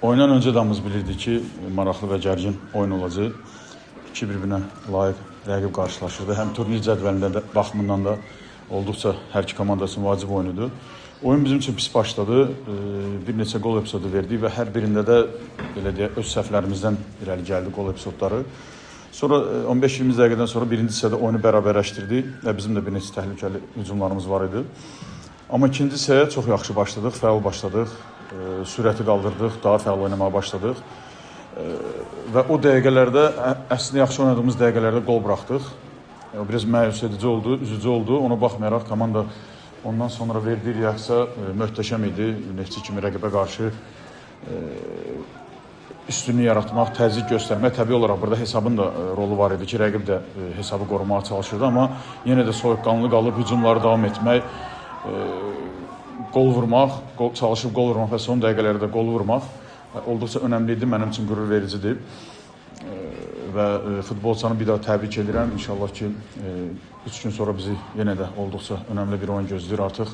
Oyundan öncə də hamımız bilirdik ki, maraqlı və gərgin oyun olacaq. İki bir-birinə layiq rəqib qarşılaşırdı. Həm turnir cədvəlində də baxımından da olduqca hər iki komandasının vacib oyunudur. Oyun bizim üçün pis başladı. Bir neçə qol epizodu verdik və hər birində də belə deyək, öz səhvlərimizdən irəli gəldi qol epizodları. Sonra 15-20 dəqiqədən sonra birinci hissədə oyunu bərabərləşdirdik və bizim də bir neçə təhlükəli hücumlarımız var idi. Amma ikinci hissəyə çox yaxşı başladıq, fəal başladıq, sürəti qaldırdıq, daha fəal oynamağa başladıq. Və o dəqiqələrdə, əslində yaxşı oynadığımız dəqiqələrdə qol buraxdıq. Biraz məyus edici oldu, üzücü oldu. Ona baxmayaraq komanda ondan sonra verdiyi reaksiya möhtəşəm idi. Neftçi kimi rəqibə qarşı üstünlük yaratmaq, təzyiq göstərmək. Təbii olaraq burada hesabın da rolu var idi ki, rəqib də hesabı qorumağa çalışırdı. Amma yenə də soyuqqanlı qalıb hücumları davam etmək, qol vurmaq, çalışıb qol vurmaq və son dəqiqələrdə qol vurmaq olduqca önəmli idi, mənim üçün qürur vericidir. Və futbolçanı bir daha təbrik edirəm. İnşallah ki, 3 gün sonra bizi yenə də olduqca önəmli bir oyun gözləyir. Artıq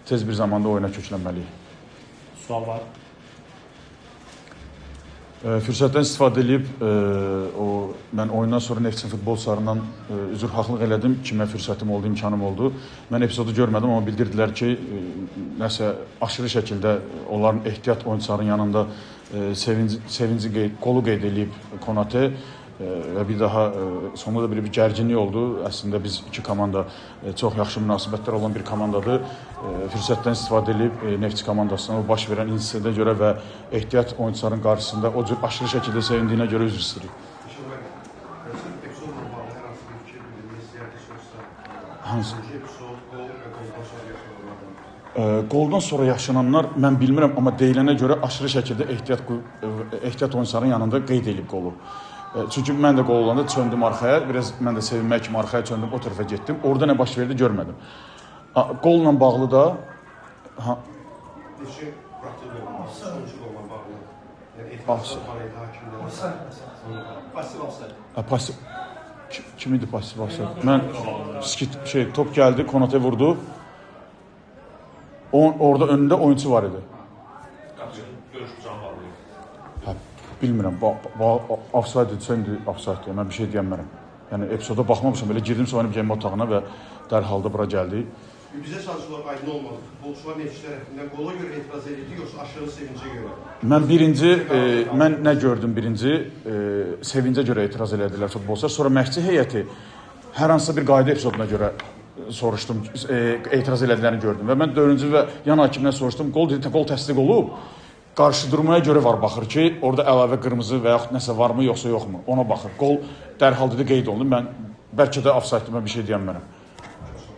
tez bir zamanda oyuna köklənməliyik. Sual var. Fürsətdən istifadə edib, mən oyundan sonra Neftçinin futbolçularından üzr haqlıq elədim. Kimə fürsətim oldu, imkanım oldu. Mən epizodu görmədim, amma bildirdilər ki, nəsə aşırı şəkildə onların ehtiyat oyunçuların yanında sevinci qolu qeyd edib Konate və bir daha sonunda da bir gərginlik oldu. Əslində biz iki komanda çox yaxşı münasibətlər olan bir komandadır. Fürsətdən istifadə edib Neftçi komandasına o baş verən insidə görə və ehtiyat oyunçuların qarşısında o cür aşırı şəkildə sevindiyinə görə üzr istəyirik. Hansı? Qoldan sonra yaşananlar mən bilmirəm, amma deyilənə görə aşırı şəkildə ehtiyat oyunçuların yanında qeyd edib qolu. Çünki mən də qol olanda çöndüm arxaya, biraz mən də sevinmək kimi arxaya çöndüm, o tərəfə getdim. Orada nə baş verdi görmədim. Qolla bağlı da pasiv kim idi pasiv olsaydı? Mən top gəldi, Konate vurdu. Orada önündə oyunçu var idi. Bilmirəm, offside indi offside mən bir şey deyəmərəm. Yəni epizoda baxmamışam, belə girdim sonra geyinmə otağına və dərhal da bura gəldi. Bizə sançılar aydın olmadı. Futbolçular Neftçi tərəfindən qola görə etiraz edirdi, yoxsa aşırı sevincə görə? Mən nə gördüm birinci, sevincə görə etiraz elədilər futbolçular. Sonra məşqçi heyəti hər hansısa bir qayda epizoduna görə soruşdum, etiraz elədiklərini gördüm və mən dördüncü və yan hakimdən soruşdum, qol təsdiq olub. Qarşı durmaya görə var baxır ki, orada əlavə qırmızı və yaxud nəsə varmı, yoxsa yoxmu? Ona baxır. Qol dərhal dedi qeyd olundu. Mən bəlkə də offside-dən bir şey deyəmərəm.